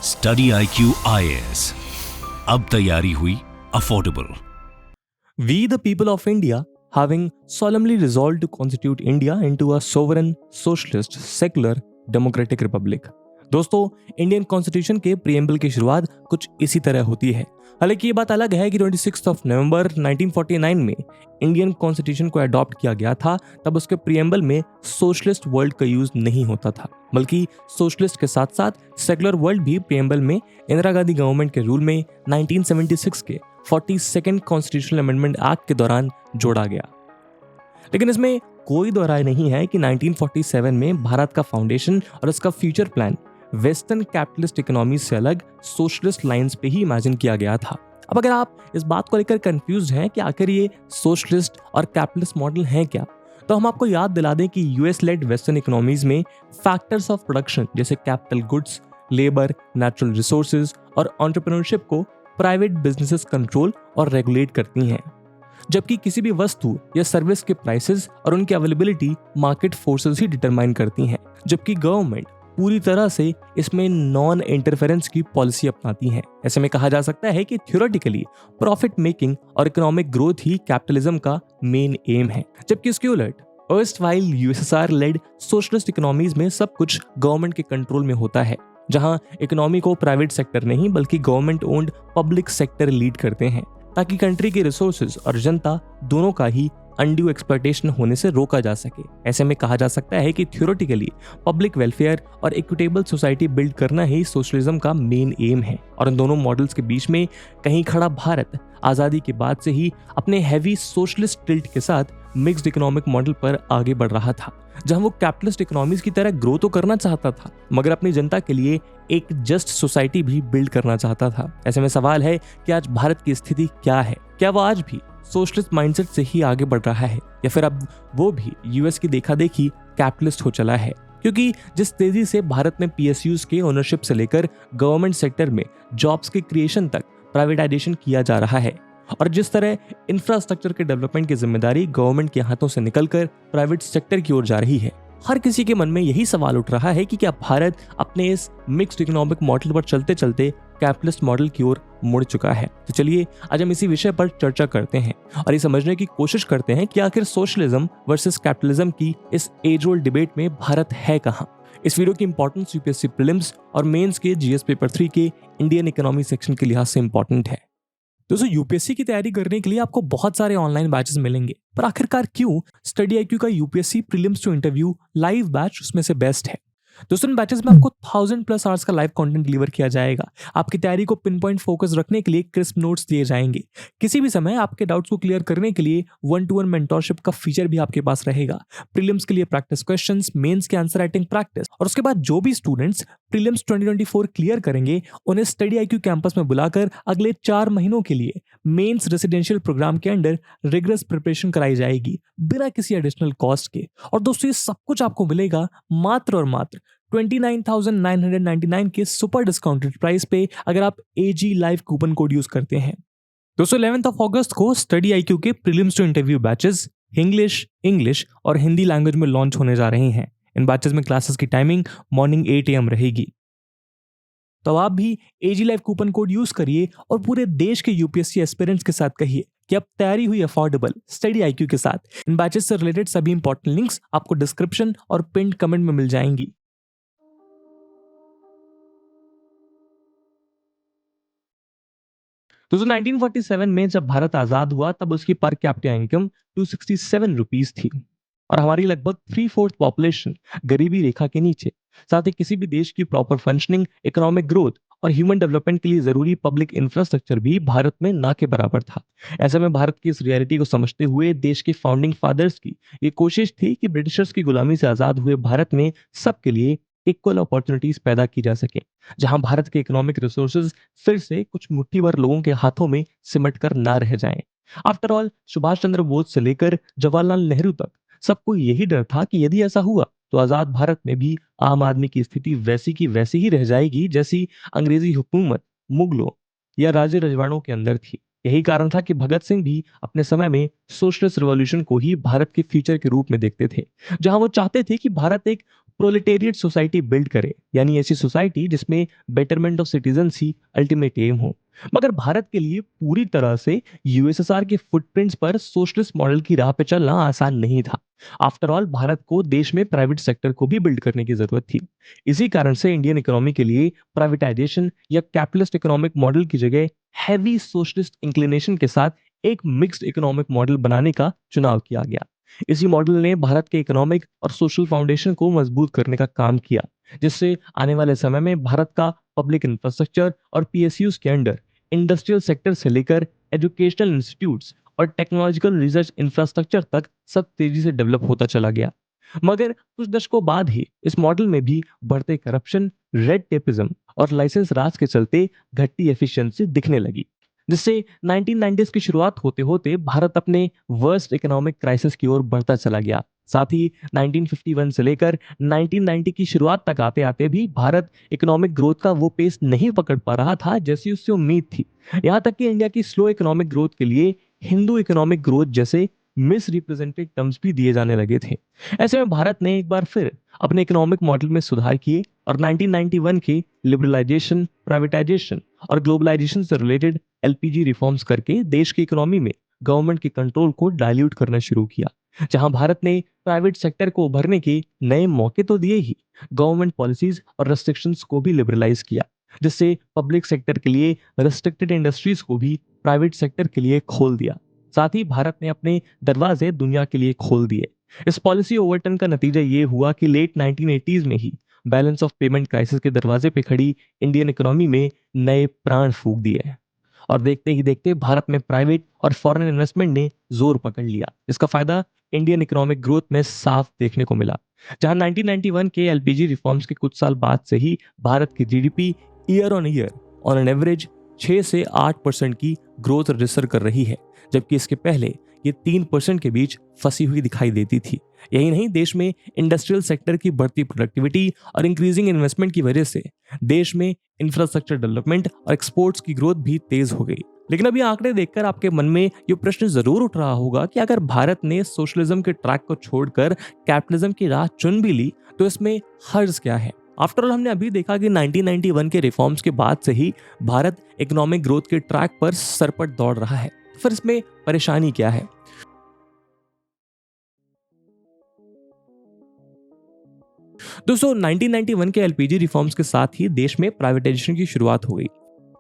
Study IQ IAS, अब तैयारी हुई affordable. We, the people of India, having solemnly resolved to constitute India into a sovereign, socialist, secular, democratic republic. दोस्तों, Indian constitution के preamble की शुरुआत कुछ इसी तरह होती है। हालांकि ये बात अलग है कि 26 नवंबर 1949 में इंडियन कॉन्स्टिट्यूशन को अडॉप्ट किया गया था, तब उसके प्रीएम्बल में सोशलिस्ट वर्ल्ड का यूज नहीं होता था, बल्कि सोशलिस्ट के साथ साथ सेकुलर वर्ल्ड भी प्रीएम्बल में इंदिरा गांधी गवर्नमेंट के रूल में 1976 के 42nd कॉन्स्टिट्यूशनल अमेंडमेंट एक्ट के दौरान जोड़ा गया। लेकिन इसमें कोई दो राय नहीं है कि 1947 में भारत का फाउंडेशन और उसका future plan western capitalist economy से अलग सोशलिस्ट लाइंस पे ही इमेजिन किया गया था। अब अगर आप इस बात को लेकर कंफ्यूज हैं कि आखिर ये सोशलिस्ट और कैपिटलिस्ट मॉडल हैं क्या, तो हम आपको याद दिला दें कि यूएस लेड वेस्टर्न इकोनॉमीज में फैक्टर्स ऑफ प्रोडक्शन जैसे capital goods, labour, natural resources और एंटरप्रेन्योरशिप को प्राइवेट बिजनेसेस कंट्रोल और रेगुलेट करती हैं, जबकि किसी भी वस्तु या सर्विस के प्राइसेस और उनकी अवेलेबिलिटी मार्केट फोर्सेस ही डिटरमाइन करती हैं, जबकि गवर्नमेंट पूरी तरह से इसमें नॉन इंटरफेरेंस की पॉलिसी अपनाती है। ऐसे में कहा जा सकता है कि थ्योरेटिकली प्रॉफिट मेकिंग और इकोनॉमिक ग्रोथ ही कैपिटलिज्म का मेन एम है, जबकि इसके उलट erstwhile USSR led socialist economies में सब कुछ गवर्नमेंट के कंट्रोल में होता है, जहां इकोनॉमी को प्राइवेट सेक्टर नहीं बल्कि government owned public sector lead करते हैं, ताकि कंट्री के रिसोर्सेज और जनता दोनों का ही अनड्यू एक्सप्लॉयटेशन होने से रोका जा सके। ऐसे में कहा जा सकता है कि थ्योरेटिकली पब्लिक वेलफेयर और इक्विटेबल सोसाइटी बिल्ड करना ही सोशलिज्म का मेन एम है। और इन दोनों मॉडल्स के बीच में कहीं खड़ा भारत आजादी के बाद से ही अपने हैवी सोशलिस्ट टिल्ट के साथ मिक्स्ड इकोनॉमिक मॉडल पर आगे बढ़ रहा था, जहां वो कैपिटलिस्ट इकोनॉमीज की तरह ग्रो तो करना चाहता था, मगर अपनी जनता के लिए एक जस्ट सोसाइटी भी बिल्ड करना चाहता था। ऐसे में सवाल है कि आज भारत की स्थिति क्या है? क्या वो आज भी सोशलिस्ट माइंडसेट से ही आगे बढ़ रहा है, या फिर अब वो भी यूएस की देखा देखी कैपिटलिस्ट हो चला है? क्योंकि जिस तेजी से भारत में पीएसयूज के ओनरशिप से लेकर गवर्नमेंट सेक्टर में जॉब्स के क्रिएशन तक प्राइवेटाइजेशन किया जा रहा है, और जिस तरह इंफ्रास्ट्रक्चर के डेवलपमेंट की जिम्मेदारी गवर्नमेंट के हाथों से निकलकर प्राइवेट सेक्टर की ओर जा रही है, हर किसी के मन में यही सवाल उठ रहा है कि क्या भारत अपने इस मिक्स्ड इकोनॉमिक मॉडल पर चलते चलते कैपिटलिस्ट मॉडल की ओर मुड़ चुका है। तो चलिए आज हम इसी विषय पर चर्चा करते हैं और ये समझने की कोशिश करते हैं कि आखिर सोशलिज्म वर्सेस कैपिटलिज्म की इस एज ओल्ड डिबेट में भारत है कहां। इस वीडियो की इंपॉर्टेंस यूपीएससी प्रीलिम्स और मेंस के जीएस पेपर 3 के इंडियन इकोनॉमी सेक्शन के लिहाज से इंपॉर्टेंट है। दोस्तों, यूपीएससी की तैयारी करने के लिए आपको बहुत सारे ऑनलाइन बैचेस मिलेंगे, पर आखिरकार क्यों स्टडी IQ का UPSC prelims to interview live batch उसमें से बेस्ट है? दोस्तों, इन बैचेस में आपको 1000+ आवर्स का लाइव कंटेंट डिलीवर किया जाएगा। आपकी तैयारी को पिन पॉइंट फोकस रखने के लिए क्रिस्प नोट्स दिए जाएंगे। किसी भी समय आपके डाउट्स को क्लियर करने के लिए 1-to-1 मेंटोरशिप का फीचर भी आपके पास रहेगा। प्रीलिम्स के लिए प्रैक्टिस क्वेश्चंस, मेंस के आंसर राइटिंग प्रैक्टिस, और उसके बाद जो भी स्टूडेंट्स प्रीलिम्स 2024 क्लियर करेंगे उन्हें स्टडी IQ कैंपस में बुलाकर अगले 4 महीनों के लिए मेंस रेसिडेंशियल प्रोग्राम के अंडर रिगरस प्रिपरेशन कराई जाएगी बिना किसी एडिशनल कॉस्ट के। और दोस्तों, ये सब कुछ आपको मिलेगा मात्र और मात्र 29,999 के सुपर डिस्काउंटेड प्राइस पे, अगर आप AG live coupon code use करते हैं। दोस्तों, 11 अगस्त को स्टडी IQ के prelims to interview batches English और हिंदी लैंग्वेज में लॉन्च होने जा रहे हैं। इन बैचेस में क्लासेस की टाइमिंग मॉर्निंग 8 AM रहेगी। तो आप भी AG live coupon code use करिए और पूरे देश के यूपीएससी एस्पिरेंट्स के साथ कहिए कि अब तैयारी हुई अफोर्डेबल स्टडी IQ के साथ। इन बैचेस से रिलेटेड सभी इंपॉर्टेंट लिंक्स आपको डिस्क्रिप्शन और पिन्ड कमेंट में मिल जाएंगी। दोस्तों, 1947 में जब भारत आजाद हुआ तब उसकी पर कैपिटा इनकम 267 रुपीज थी, और हमारी लगभग 3/4 पॉपुलेशन गरीबी रेखा के नीचे। साथ ही किसी भी देश की प्रॉपर फंक्शनिंग, इकोनॉमिक ग्रोथ और ह्यूमन डेवलपमेंट के लिए जरूरी पब्लिक इंफ्रास्ट्रक्चर भी भारत में ना के बराबर था। ऐसे में भारत की इस रियलिटी को समझते हुए देश के फाउंडिंग फादर्स की ये कोशिश थी कि ब्रिटिशर्स की गुलामी से आजाद हुए भारत में सबके लिए इक्वल अपॉर्चुनिटीज पैदा की जा सके, जहां भारत के इकोनॉमिक रिसोर्सेज फिर से कुछ मुट्ठी भर लोगों के हाथों में सिमट कर ना रह जाएं। आफ्टर ऑल, सुभाष चंद्र बोस से लेकर जवाहरलाल नेहरू तक सबको यही डर था कि यदि ऐसा हुआ तो आजाद भारत में भी आम आदमी की स्थिति वैसी की वैसी ही रह जाएगी जैसी अंग्रेजी हुकूमत, मुगलों या राजे रजवाड़ों के अंदर थी। यही कारण था कि भगत सिंह भी अपने समय में सोशलिस्ट रिवॉल्यूशन को ही भारत के फ्यूचर के रूप में देखते थे, जहां वो चाहते थे कि भारत एक प्रोलेटेरिएट सोसाइटी बिल्ड करे, यानी ऐसी सोसाइटी जिसमें betterment of citizens he ultimate aim हो। मगर भारत के लिए पूरी तरह से यूएसएसआर के फुटप्रिंट्स पर सोशलिस्ट मॉडल की राह पे चलना आसान नहीं था। आफ्टर ऑल भारत को देश में प्राइवेट सेक्टर को भी बिल्ड करने की जरूरत थी। इसी कारण से इंडियन इकोनॉमी के लिए प्राइवेटाइजेशन या कैपिटलिस्ट इकोनॉमिक मॉडल की जगह हैवी सोशलिस्ट इंक्लिनेशन के साथ एक मिक्स्ड इकोनॉमिक मॉडल बनाने का चुनाव किया गया। इसी मॉडल ने भारत के इकोनॉमिक और सोशल फाउंडेशन को मजबूत करने का काम किया, जिससे आने वाले समय में भारत का पब्लिक इंफ्रास्ट्रक्चर और पीएसयूज के अंडर इंडस्ट्रियल सेक्टर से लेकर एजुकेशनल इंस्टीट्यूट्स और टेक्नोलॉजिकल रिसर्च इंफ्रास्ट्रक्चर तक सब तेजी से डेवलप होता चला गया। मगर कुछ दशकों बाद ही इस मॉडल में भी बढ़ते करप्शन, रेड टेपिज्म और लाइसेंस राज के चलते घटती एफिशिएंसी दिखने लगी, जिससे 1990s की शुरुआत होते होते भारत अपने वर्स्ट इकोनॉमिक क्राइसिस की ओर बढ़ता चला गया। साथ ही 1951 से लेकर 1990 की शुरुआत तक आते आते भी भारत इकोनॉमिक ग्रोथ का वो पेस नहीं पकड़ पा रहा था जैसी उससे उम्मीद थी। यहाँ तक कि इंडिया की स्लो इकोनॉमिक ग्रोथ के लिए हिंदू इकोनॉमिक ग्रोथ जैसे मिस रिप्रेजेंटेड टर्म्स भी दिए जाने लगे थे। ऐसे में भारत ने एक बार फिर अपने इकोनॉमिक मॉडल में सुधार किए और 1991 के लिबरलाइजेशन, प्राइवेटाइजेशन और ग्लोबलाइजेशन से रिलेटेड एलपीजी रिफॉर्म्स करके देश की इकोनॉमी में गवर्नमेंट के कंट्रोल को डाइल्यूट करना शुरू किया। जहां भारत ने प्राइवेट सेक्टर को उभरने के नए मौके तो दिए ही, गवर्नमेंट पॉलिसीज और रेस्ट्रिक्शंस को भी लिबरलाइज किया, जिससे पब्लिक सेक्टर के लिए रेस्ट्रिक्टेड इंडस्ट्रीज को भी प्राइवेट सेक्टर के लिए खोल दिया। साथ ही भारत ने अपने दरवाजे दुनिया के लिए खोल दिए। इस पॉलिसी ओवरटर्न का नतीजा ये हुआ कि लेट 1980s में ही बैलेंस ऑफ पेमेंट क्राइसिस के दरवाजे पे खड़ी इंडियन इकोनॉमी में नए प्राण फूंक दिए और देखते ही देखते भारत में प्राइवेट और फॉरेन इन्वेस्टमेंट ने जोर पकड़ लिया। इसका फायदा इंडियन इकोनॉमिक ग्रोथ में साफ देखने को मिला, जहां 1991 के एलपीजी रिफॉर्म्स के कुछ साल बाद से ही भारत की GDP year on an average 6 से 8% की ग्रोथ रजिस्टर कर रही है, जबकि इसके पहले ये 3% के बीच फंसी हुई दिखाई देती थी। यही नहीं, देश में इंडस्ट्रियल सेक्टर की बढ़ती प्रोडक्टिविटी और इंक्रीजिंग इन्वेस्टमेंट की वजह से देश में इंफ्रास्ट्रक्चर डेवलपमेंट और एक्सपोर्ट्स की ग्रोथ भी तेज हो गई। लेकिन अब ये आंकड़े देखकर आपके मन में ये प्रश्न जरूर उठ रहा होगा कि अगर भारत ने सोशलिज्म के ट्रैक को छोड़कर कैपिटलिज्म की राह चुन भी ली तो इसमें हर्ज क्या है। आफ्टर ऑल हमने अभी देखा कि 1991 के रिफॉर्म्स के बाद से ही भारत इकोनॉमिक ग्रोथ के ट्रैक पर सरपट दौड़ रहा है। फिर इसमें परेशानी क्या है? दोस्तों, 1991 के एलपीजी रिफॉर्म्स के साथ ही देश में प्राइवेटाइजेशन की शुरुआत हो गई।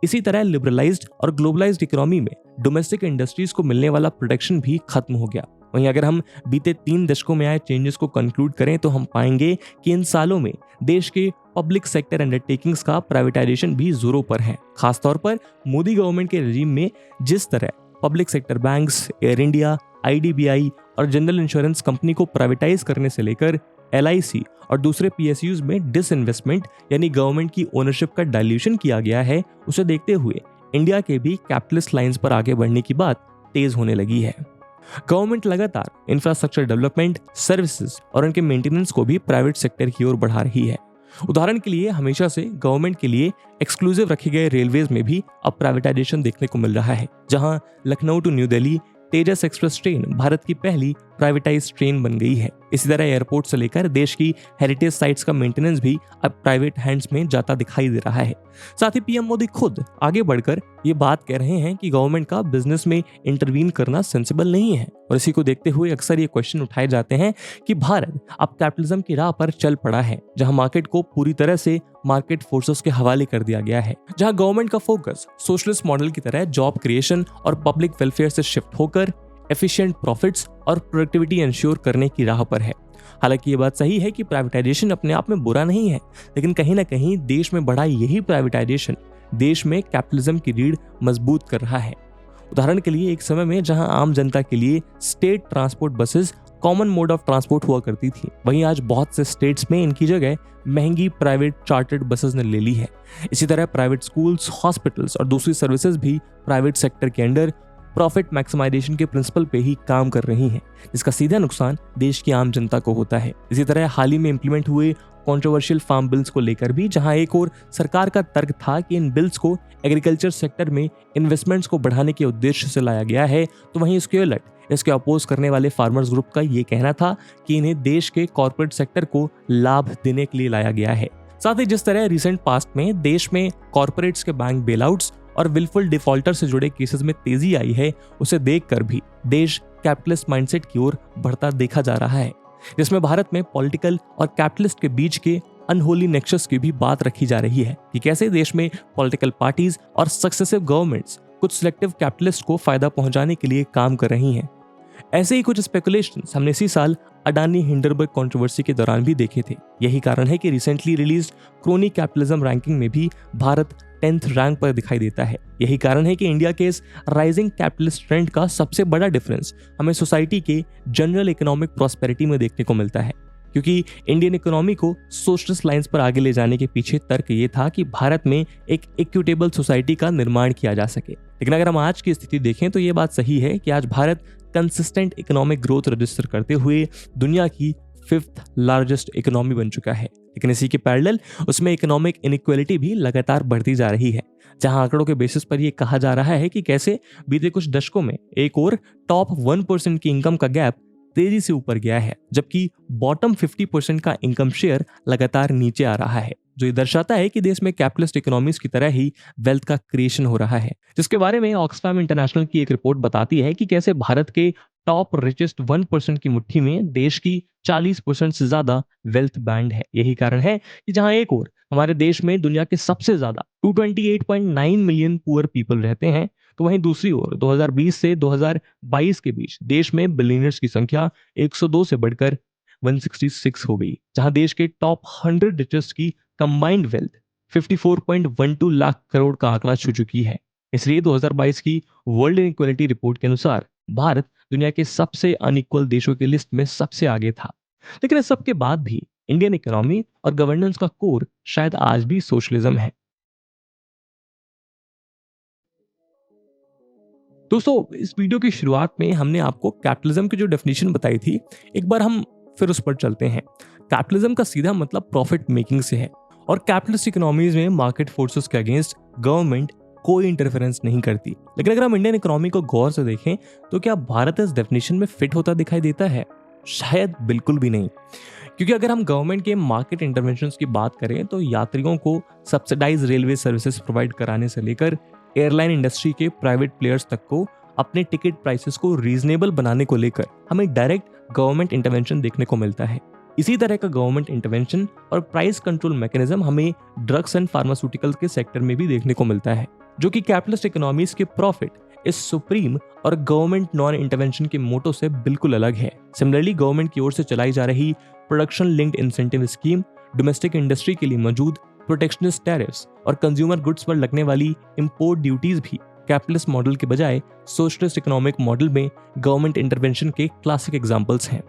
इसी तरह लिबरलाइज्ड और ग्लोबलाइज्ड इकोनॉमी में डोमेस्टिक इंडस्ट्रीज को मिलने वाला प्रोटेक्शन भी खत्म हो गया। वहीं अगर हम बीते 3 दशकों में आए चेंजेस को कंक्लूड करें तो हम पाएंगे कि इन सालों में देश के पब्लिक सेक्टर अंडरटेकिंग्स का प्राइवेटाइजेशन भी जोरों पर है। खासतौर पर मोदी गवर्नमेंट के रेजिम में जिस तरह public sector banks, air India, IDBI और जनरल इंश्योरेंस कंपनी को प्राइवेटाइज करने से लेकर एलआईसी और दूसरे पीएसयूज में डिसइन्वेस्टमेंट यानी गवर्नमेंट की ओनरशिप का डाइल्यूशन किया गया है, उसे देखते हुए इंडिया के भी कैपिटलिस्ट लाइंस पर आगे बढ़ने की बात तेज होने लगी है। गवर्नमेंट लगातार इंफ्रास्ट्रक्चर डेवलपमेंट, सर्विसेज और उनके मेंटेनेंस को भी प्राइवेट सेक्टर की ओर बढ़ा रही है। उदाहरण के लिए हमेशा से गवर्नमेंट के लिए एक्सक्लूसिव रखे गए रेलवेज में भी अब प्राइवेटाइजेशन देखने को मिल रहा है, जहां Lucknow to New Delhi Tejas express train Bharat की पहली प्राइवेटाइज्ड ट्रेन बन गई है। इसी तरह एयरपोर्ट से लेकर देश की हेरिटेज साइट्स का मेंटेनेंस भी अब प्राइवेट हैंड्स में जाता दिखाई दे रहा है। साथ ही पीएम मोदी खुद आगे बढ़कर ये बात कह रहे हैं कि गवर्नमेंट का बिजनेस में इंटरवीन करना सेंसिबल नहीं है। और इसी को देखते हुए अक्सर ये क्वेश्चन उठाए जाते हैं कि भारत अब कैपिटलिज्म की राह पर चल पड़ा है, जहां मार्केट को पूरी तरह से मार्केट फोर्सेस के हवाले कर दिया गया है, जहां गवर्नमेंट का फोकस सोशलिस्ट मॉडल की तरह जॉब क्रिएशन और पब्लिक वेलफेयर से शिफ्ट होकर एफिशिएंट प्रॉफिट्स और प्रोडक्टिविटी इंश्योर करने की राह पर है। हालांकि ये बात सही है कि प्राइवेटाइजेशन अपने आप में बुरा नहीं है, लेकिन कहीं ना कहीं देश में बढ़ा यही प्राइवेटाइजेशन देश में कैपिटलिज्म की रीढ़ मजबूत कर रहा है। उदाहरण के लिए एक समय में जहां आम जनता के लिए state transport buses common mode of transport हुआ करती थी, वहीं आज बहुत से स्टेट्स में इनकी जगह महंगी प्राइवेट चार्टर्ड बसेस ने ले ली है। इसी तरह प्राइवेट स्कूल्स, हॉस्पिटल्स और दूसरी सर्विसेज भी प्राइवेट सेक्टर के अंडर प्रॉफिट मैक्सिमाइजेशन के प्रिंसिपल पे ही काम कर रही हैं, जिसका सीधा नुकसान देश की आम जनता को होता है। इसी तरह हाल ही में इंप्लीमेंट हुए कंट्रोवर्शियल फार्म बिल्स को लेकर भी, जहां एक और सरकार का तर्क था कि इन बिल्स को एग्रीकल्चर सेक्टर में इन्वेस्टमेंट्स को बढ़ाने के उद्देश्य से लाया गया है, तो वहीं इसके उलट इसके अपोज करने वाले फार्मर्स ग्रुप का ये कहना था कि इन्हें देश के कॉर्पोरेट सेक्टर को लाभ देने के लिए लाया गया है। साथ ही जिस तरह रिसेंट पास्ट में देश में कॉर्पोरेट्स के बैंक बेलआउट्स और विलफुल डिफॉल्टर से जुड़े केसेस में तेजी आई है, उसे देखकर भी देश कैपिटलिस्ट माइंडसेट की ओर बढ़ता देखा जा रहा है, जिसमें भारत में पॉलिटिकल और कैपिटलिस्ट के बीच के अनहोली नेक्सस की भी बात रखी जा रही है कि कैसे देश में पॉलिटिकल पार्टीज और सक्सेसिव गवर्नमेंट्स कुछ सिलेक्टिव कैपिटलिस्ट को फायदा पहुंचाने के लिए काम कर रही हैं। ऐसे ही कुछ स्पेकुलेशंस हमने इसी साल अडानी हिंडरबर्ग कंट्रोवर्सी के दौरान भी देखे थे। यही कारण है कि recently released crony capitalism ranking में भी भारत 10th रैंक पर दिखाई देता है। यही कारण है कि इंडिया के इस राइजिंग कैपिटलिस्ट ट्रेंड का सबसे बड़ा डिफरेंस हमें सोसाइटी के जनरल इकोनॉमिक प्रॉस्पेरिटी में देखने को मिलता है, क्योंकि इंडियन इकोनॉमी को सोशलिस्ट लाइंस पर आगे ले जाने के पीछे तर्क ये था कि भारत में एक इक्विटेबल सोसाइटी का निर्माण किया जा सके। लेकिन अगर हम आज की स्थिति देखें तो ये बात सही है कि आज Bharat consistent economic growth register करते हुए दुनिया की 5th लार्जेस्ट इकोनॉमी बन चुका है। लेकिन इसी के पैरेलल उसमें इकोनॉमिक इनइक्वालिटी भी लगातार बढ़ती जा रही है, जहां आंकड़ों के बेसिस पर यह कहा जा रहा है कि कैसे बीते कुछ दशकों में एक और टॉप 1% की इनकम का गैप तेजी से ऊपर गया है, जबकि बॉटम 50% का इनकम शेयर लगातार नीचे आ रहा है, जो ये दर्शाता है कि देश में कैपिटलिस्ट इकोनॉमीज की तरह ही वेल्थ का क्रिएशन हो रहा है, जिसके बारे में ऑक्सफैम इंटरनेशनल की एक रिपोर्ट बताती है कि कैसे भारत के टॉप रिचेस्ट 1% की मुट्ठी में देश की 40% से ज्यादा वेल्थ बैंड है। यही कारण है कि जहां एक और हमारे देश में दुनिया के सबसे ज्यादा 228.9 मिलियन पुअर पीपल रहते हैं, तो वहीं दूसरी ओर 2020 से 2022 के बीच देश में बिलियनर्स की संख्या 102 से बढ़कर 166 हो गई, जहां देश के टॉप 100 रिचेस्ट की कंबाइंड वेल्थ 54.12 लाख करोड़ का आंकड़ा छू चुकी है। इसलिए 2022 की वर्ल्ड इनइक्वालिटी रिपोर्ट के अनुसार भारत दुनिया के सबसे अनइक्वल देशों की लिस्ट में सबसे आगे था। लेकिन इस सब के बाद भी इंडियन इकोनॉमी और गवर्नेंस का कोर शायद आज भी सोशलिज्म है। दोस्तों, इस वीडियो की शुरुआत में हमने आपको कैपिटलिज्म की जो डेफिनेशन बताई थी, एक बार हम फिर उस पर चलते हैं। कैपिटलिज्म का सीधा मतलब प्रॉफिट मेकिंग से है, और कैपिटलिस्ट इकोनॉमीज में मार्केट फोर्सेस के अगेंस्ट गवर्नमेंट कोई इंटरफेरेंस नहीं करती। लेकिन अगर हम इंडियन इकोनॉमी को गौर से देखें तो क्या भारत इस डेफिनेशन में फिट होता दिखाई देता है? शायद बिल्कुल भी नहीं, क्योंकि अगर हम गवर्नमेंट के मार्केट इंटरवेंशंस की बात करें तो यात्रियों को सब्सिडाइज रेलवे सर्विसेज प्रोवाइड कराने से लेकर एयरलाइन इंडस्ट्री के प्राइवेट प्लेयर्स तक को अपने टिकट प्राइसेस को रीजनेबल बनाने को लेकर हमें डायरेक्ट गवर्नमेंट इंटरवेंशन देखने को मिलता है। इसी तरह का गवर्नमेंट इंटरवेंशन और प्राइस कंट्रोल मैकेनिज्म हमें ड्रग्स एंड फार्मास्यूटिकल्स के सेक्टर में भी देखने को मिलता है, जो कि कैपिटलिस्ट इकोनॉमीज के प्रॉफिट इस सुप्रीम और गवर्नमेंट नॉन इंटरवेंशन के मोटो से बिल्कुल अलग है। सिमिलरली गवर्नमेंट की ओर से चलाई जा रही production linked incentive scheme, domestic industry के लिए मौजूद प्रोटेक्शनिस्ट टैरिफ्स और कंज्यूमर गुड्स पर लगने वाली इंपोर्ट ड्यूटीज भी कैपिटलिस्ट मॉडल के बजाय सोशलिस्ट इकोनॉमिक मॉडल में गवर्नमेंट इंटरवेंशन के क्लासिक एग्जांपल्स हैं।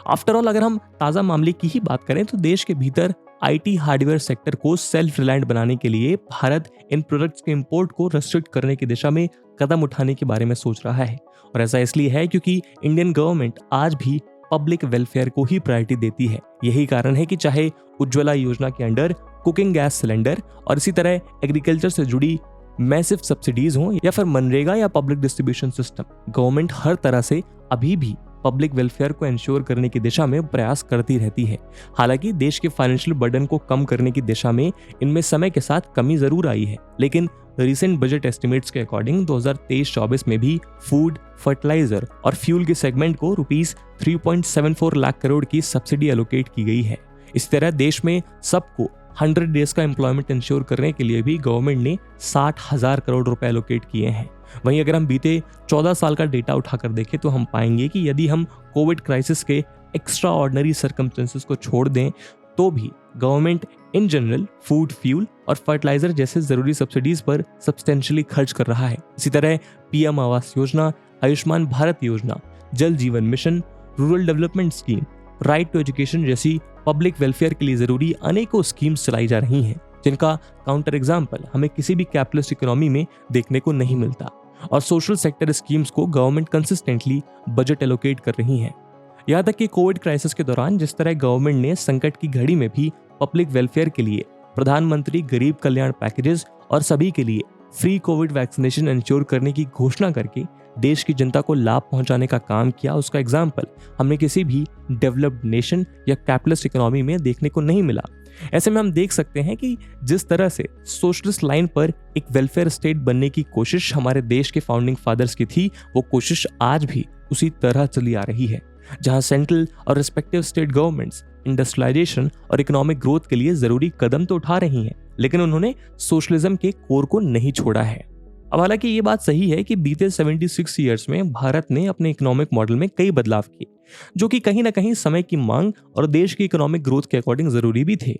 आफ्टर ऑल, अगर हम ताज़ा मामले की ही बात करें तो देश के भीतर आईटी हार्डवेयर सेक्टर को सेल्फ रिलायंट बनाने के लिए भारत इन प्रोडक्ट्स के इंपोर्ट को रेस्ट्रिक्ट करने की दिशा में कदम उठाने के बारे में सोच रहा है। और ऐसा इसलिए है क्योंकि इंडियन गवर्नमेंट आज भी पब्लिक वेलफेयर को ही प्रायोरिटी देती है। यही कारण है कि चाहे उज्ज्वला योजना के अंडर कुकिंग गैस सिलेंडर और इसी तरह एग्रीकल्चर से जुड़ी मैसिव सब्सिडीज हों या फिर मनरेगा या पब्लिक डिस्ट्रीब्यूशन सिस्टम, गवर्नमेंट हर तरह से अभी भी पब्लिक वेलफेयर को इंश्योर करने की दिशा में प्रयास करती रहती है। हालांकि देश के फाइनेंशियल बर्डन को कम करने की दिशा में इनमें समय के साथ कमी जरूर आई है, लेकिन रीसेंट बजट एस्टिमेट्स के अकॉर्डिंग 2023-24 में भी फूड, फर्टिलाइजर और फ्यूल के सेगमेंट को रुपीस 3.74 लाख करोड़ की सब्सिडी एलोकेट की गई है। इस तरह देश में सबको 100 डेज का एम्प्लॉयमेंट इंश्योर करने के लिए भी गवर्नमेंट ने 60,000 करोड़ रुपए एलोकेट किए हैं। वहीं अगर हम बीते 14 साल का डेटा उठाकर देखें तो हम पाएंगे कि यदि हम कोविड क्राइसिस के एक्स्ट्रा ऑर्डिनरी सर्कमस्टेंसेस को छोड़ दें तो भी government in general food, fuel और फर्टिलाइजर जैसे जरूरी सब्सिडीज पर सब्सटेंशियली खर्च कर रहा है। इसी तरह पीएम आवास योजना, आयुष्मान भारत योजना, Jal Jeevan mission, rural development scheme, right to education जैसी पब्लिक वेलफेयर के लिए जरूरी अनेकों स्कीम्स चलाई जा रही हैं, जिनका काउंटर एग्जाम्पल हमें किसी भी कैपिटलिस्ट इकोनॉमी में देखने को नहीं मिलता। और सोशल सेक्टर स्कीम्स को गवर्नमेंट कंसिस्टेंटली बजट एलोकेट कर रही है। यहाँ तक कि कोविड क्राइसिस के दौरान जिस तरह गवर्नमेंट ने संकट की घड़ी में भी पब्लिक वेलफेयर के लिए प्रधानमंत्री गरीब कल्याण पैकेजेस और सभी के लिए फ्री कोविड वैक्सीनेशन इंश्योर करने की घोषणा करके देश की जनता को लाभ पहुंचाने का काम किया, उसका एग्जाम्पल हमें किसी भी डेवलप्ड नेशन या कैपिटलिस्ट इकोनॉमी में देखने को नहीं मिला। ऐसे में हम देख सकते हैं कि जिस तरह से सोशलिस्ट लाइन पर एक वेलफेयर स्टेट बनने की कोशिश हमारे देश के फाउंडिंग फादर्स की थी, वो कोशिश आज भी उसी तरह चली आ रही है, जहां सेंट्रल और रिस्पेक्टिव स्टेट गवर्नमेंट्स इंडस्ट्रियलाइजेशन और इकोनॉमिक ग्रोथ के लिए जरूरी कदम तो उठा रही हैं, लेकिन उन्होंने सोशलिज्म के कोर को नहीं छोड़ा है। अब हालांकि ये बात सही है कि बीते 76 ईयर्स में भारत ने अपने इकोनॉमिक मॉडल में कई बदलाव किए, जो कि कहीं ना कहीं समय की मांग और देश की इकोनॉमिक ग्रोथ के अकॉर्डिंग जरूरी भी थे।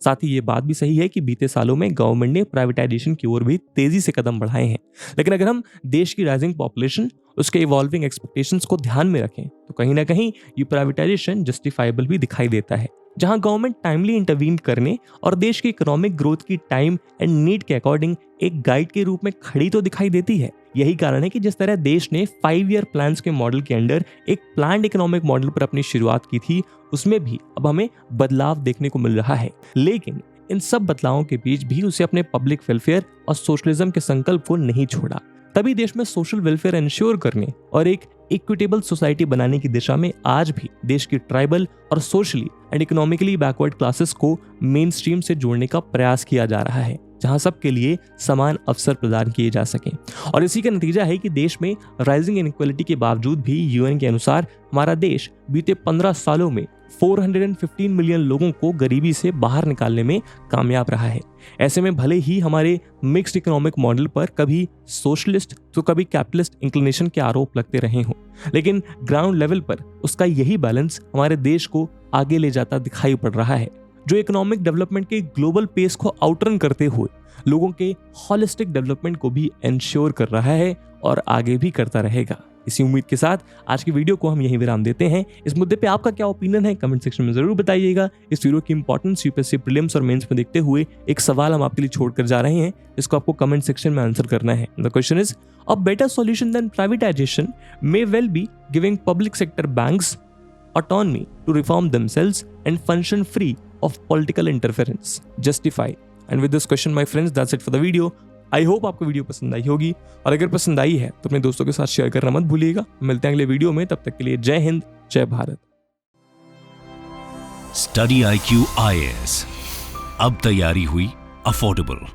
साथ ही ये बात भी सही है कि बीते सालों में गवर्नमेंट ने प्राइवेटाइजेशन की ओर भी तेजी से कदम बढ़ाए हैं। लेकिन अगर हम देश की राइजिंग पॉपुलेशन, उसके इवॉल्विंग एक्सपेक्टेशंस को ध्यान में रखें तो कहीं ना कहीं ये प्राइवेटाइजेशन जस्टिफाइबल भी दिखाई देता है, जहां गवर्नमेंट टाइमली इंटरवीन करने और देश की इकोनॉमिक ग्रोथ की टाइम एंड नीड के अकॉर्डिंग एक गाइड के रूप में खड़ी तो दिखाई देती है। यही कारण है कि जिस तरह देश ने 5 ईयर प्लान्स के मॉडल के अंडर एक प्लान्ड इकोनॉमिक मॉडल पर अपनी शुरुआत की थी, उसमें भी अब हमें बदलाव देखने को मिल रहा है। लेकिन इन सब बदलावों के बीच भी उसे अपने पब्लिक वेलफेयर और सोशलिज्म के संकल्प को नहीं छोड़ा। तभी देश में सोशल वेलफेयर इंश्योर करने और एक इक्विटेबल सोसाइटी बनाने की दिशा में आज भी देश की ट्राइबल और socially and economically backward classes को मेन स्ट्रीम से जोड़ने का प्रयास किया जा रहा है, जहां सबके लिए समान अवसर प्रदान किए जा सकें। और इसी का नतीजा है कि देश में राइजिंग इनइक्वालिटी के बावजूद भी यूएन के अनुसार हमारा देश बीते 15 सालों में 415 मिलियन लोगों को गरीबी से बाहर निकालने में कामयाब रहा है। ऐसे में भले ही हमारे मिक्स्ड इकोनॉमिक मॉडल पर कभी सोशलिस्ट तो कभी कैपिटलिस्ट इंक्लिनेशन के आरोप लगते रहे हों, लेकिन ग्राउंड लेवल पर उसका यही बैलेंस हमारे देश को आगे ले जाता दिखाई पड़ रहा है, जो इकोनॉमिक डेवलपमेंट के ग्लोबल पेस को आउटरन करते हुए लोगों के हॉलिस्टिक डेवलपमेंट को भी इंश्योर कर रहा है और आगे भी करता रहेगा। इसी उम्मीद के साथ आज की वीडियो को हम यहीं विराम देते हैं। इस मुद्दे पे आपका क्या ओपिनियन है कमेंट सेक्शन में जरूर बताइएगा। इस वीडियो की इंपॉर्टेंस यूपीएससी प्रीलिम्स और मेंस में देखते हुए एक सवाल हम आपके लिए छोड़कर जा रहे हैं, इसको आपको कमेंट सेक्शन में आंसर करना है। The question is, a better solution than privatisation may well be giving public sector banks autonomy to reform themselves and function free of political interference. Justify. And with this question, my friends, that's it for the video. I hope आपको video पसंद आई होगी, और अगर पसंद आई है तो अपने दोस्तों के साथ शेयर करना मत भूलिएगा। मिलते हैं अगले वीडियो में, तब तक के लिए जय हिंद, जय भारत। स्टडी IQ IAS, अब तैयारी हुई अफोर्डेबल।